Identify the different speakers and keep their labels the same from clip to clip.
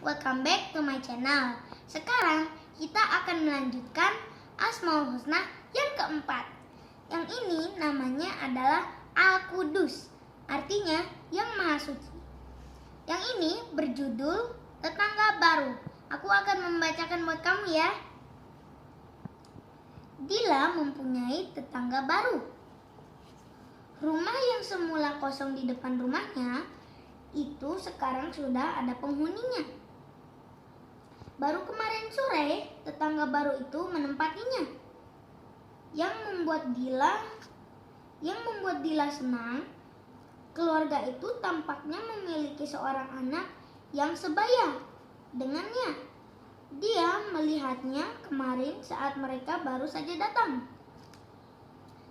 Speaker 1: welcome back to my channel. Sekarang kita akan melanjutkan Asmaul Husna yang keempat. Yang ini namanya adalah Al-Qudus, artinya yang Maha Suci. Yang ini berjudul Tetangga Baru. Aku akan membacakan buat kamu ya. Dila mempunyai tetangga baru. Rumah yang semula kosong di depan rumahnya itu sekarang sudah ada penghuninya. Baru kemarin sore tetangga baru itu menempatinya. Yang membuat Dila senang, keluarga itu tampaknya memiliki seorang anak yang sebaya dengannya. Dia melihatnya kemarin saat mereka baru saja datang.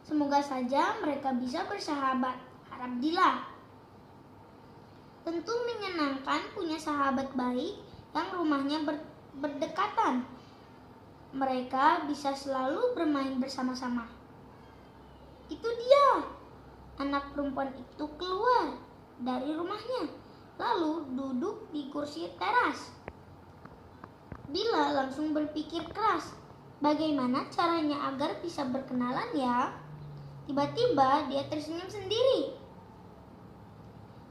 Speaker 1: Semoga saja mereka bisa bersahabat, harap Dila. Tentu menyenangkan punya sahabat baik yang rumahnya berdekatan. Mereka bisa selalu bermain bersama-sama. Itu dia. Anak perempuan itu keluar dari rumahnya, lalu duduk di kursi teras. Dila langsung berpikir keras, bagaimana caranya agar bisa berkenalan ya? Tiba-tiba dia tersenyum sendiri,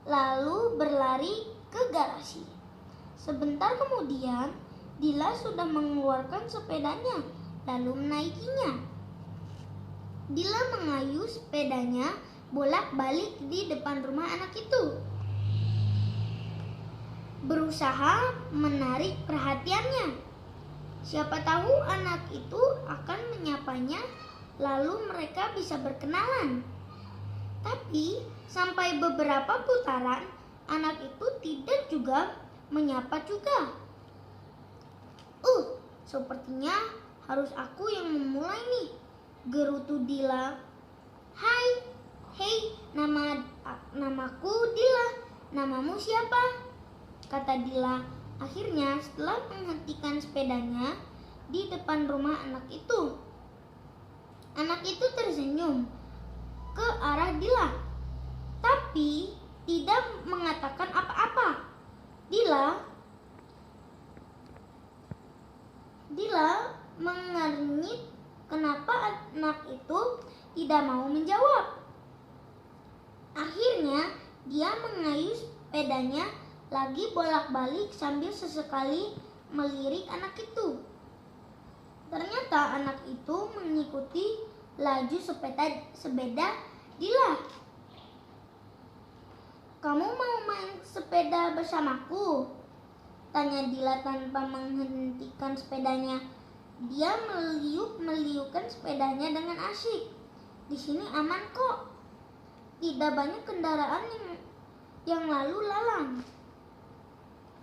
Speaker 1: lalu berlari ke garasi. Sebentar kemudian, Dila sudah mengeluarkan sepedanya, lalu menaikinya. Dila mengayuh sepedanya bolak-balik di depan rumah anak itu, berusaha menarik perhatiannya. Siapa tahu anak itu akan menyapanya, lalu mereka bisa berkenalan. Tapi sampai beberapa putaran, anak itu tidak juga menyapa juga. Sepertinya harus aku yang memulai nih, gerutu Dila. Hei, namaku Dila. Namamu siapa? Kata Dila. Akhirnya setelah menghentikan sepedanya di depan rumah anak itu tersenyum ke arah Dila, tapi tidak mengatakan apa-apa. Dila mengernyit kenapa anak itu tidak mau menjawab. Akhirnya dia mengayuh sepedanya lagi bolak-balik sambil sesekali melirik anak itu. Ternyata anak itu mengikuti laju sepeda Dila. Kamu mau main sepeda bersamaku? Tanya Dila tanpa menghentikan sepedanya. Dia meliuk-meliukkan sepedanya dengan asyik. Di sini aman kok. Tidak banyak kendaraan yang lalu lalang.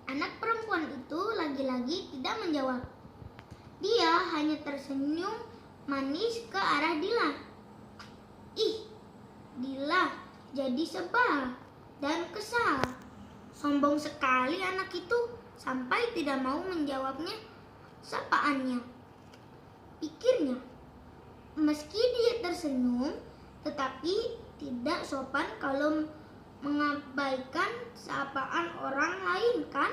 Speaker 1: Anak perempuan itu lagi-lagi tidak menjawab. Dia hanya tersenyum manis ke arah Dila. Dila jadi sebal dan kesal. Sombong sekali anak itu sampai tidak mau menjawabnya sapaannya. Pikirnya, meski dia tersenyum, tetapi tidak sopan kalau mengabaikan sapaan orang lain, kan?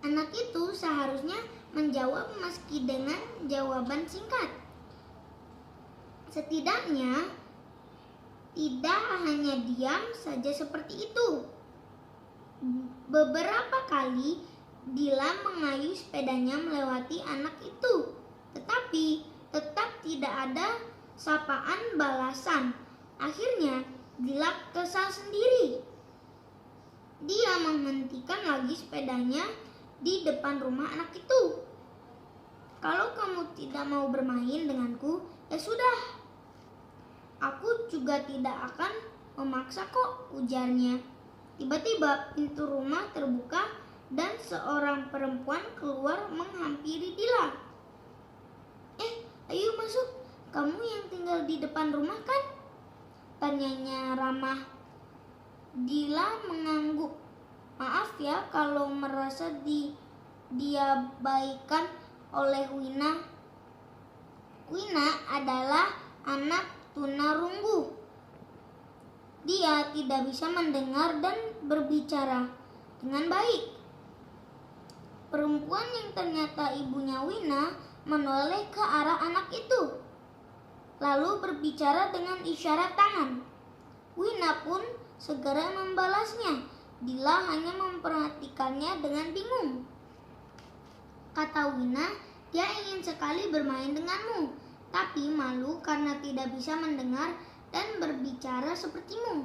Speaker 1: Anak itu seharusnya menjawab meski dengan jawaban singkat. Setidaknya tidak hanya diam saja seperti itu. Beberapa kali Dila mengayuh sepedanya melewati anak itu, tetapi tetap tidak ada sapaan balasan. Akhirnya Dila kesal sendiri. Dia menghentikan lagi sepedanya di depan rumah anak itu. Kalau kamu tidak mau bermain denganku, ya sudah. Aku juga tidak akan memaksa kok, ujarnya. Tiba-tiba pintu rumah terbuka dan seorang perempuan keluar menghampiri Dila. Ayo masuk, kamu yang tinggal di depan rumah kan? Tanyanya ramah. Dila mengangguk. Maaf ya kalau merasa diabaikan oleh Wina. Wina adalah anak tunarunggu. Dia tidak bisa mendengar dan berbicara dengan baik. Perempuan yang ternyata ibunya Wina menoleh ke arah anak itu, lalu berbicara dengan isyarat tangan. Wina pun segera membalasnya. Dila hanya memperhatikannya dengan bingung. Kata Wina, dia ingin sekali bermain denganmu, tapi malu karena tidak bisa mendengar dan berbicara sepertimu.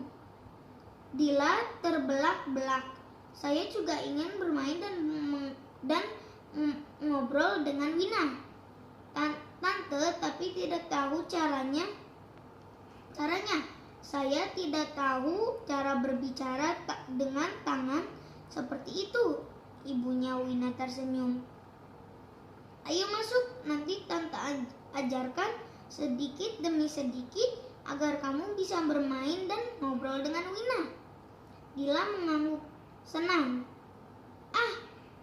Speaker 1: Dila terbelalak-belak. Saya juga ingin bermain dan ngobrol dengan Wina, Tante, tapi tidak tahu caranya. Saya tidak tahu cara berbicara dengan tangan seperti itu. Ibunya Wina tersenyum. Ayo masuk, nanti Tante ajarkan sedikit demi sedikit agar kamu bisa bermain dan ngobrol dengan Wina. Dila mengangguk senang.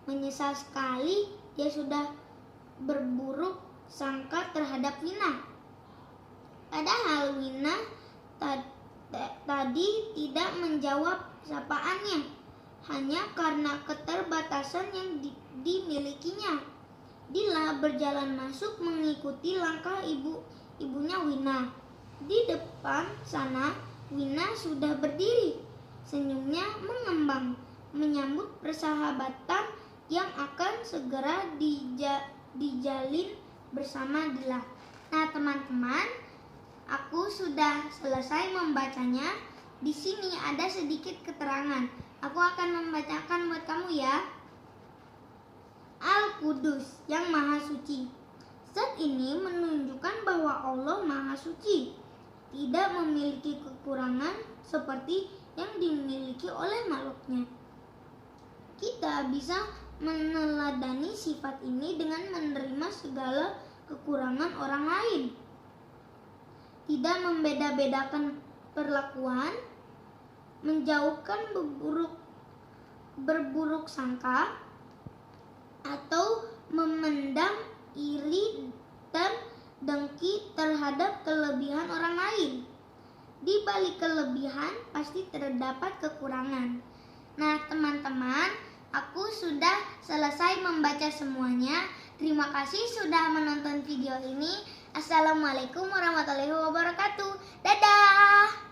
Speaker 1: Menyesal sekali dia sudah berburuk sangka terhadap Wina. Padahal Wina tadi tidak menjawab sapaannya hanya karena keterbatasan yang dimilikinya. Dila berjalan masuk mengikuti langkah ibunya Wina. Di depan sana Wina sudah berdiri, senyumnya mengembang menyambut persahabatan yang akan segera dijalin bersama Dila. Nah, teman-teman, aku sudah selesai membacanya. Di sini ada sedikit keterangan. Aku akan membacakan buat kamu ya. Al-Qudus, yang Maha Suci. Zat ini menunjukkan bahwa Allah Maha Suci, tidak memiliki kekurangan seperti yang dimiliki oleh makhluknya. Kita bisa meneladani sifat ini dengan menerima segala kekurangan orang lain, tidak membeda-bedakan perlakuan, menjauhkan berburuk sangka, atau memendam iri dan dengki terhadap kelebihan orang lain. Di balik kelebihan pasti terdapat kekurangan. Nah, teman-teman, aku sudah selesai membaca semuanya. Terima kasih sudah menonton video ini. Assalamualaikum warahmatullahi wabarakatuh. Dadah!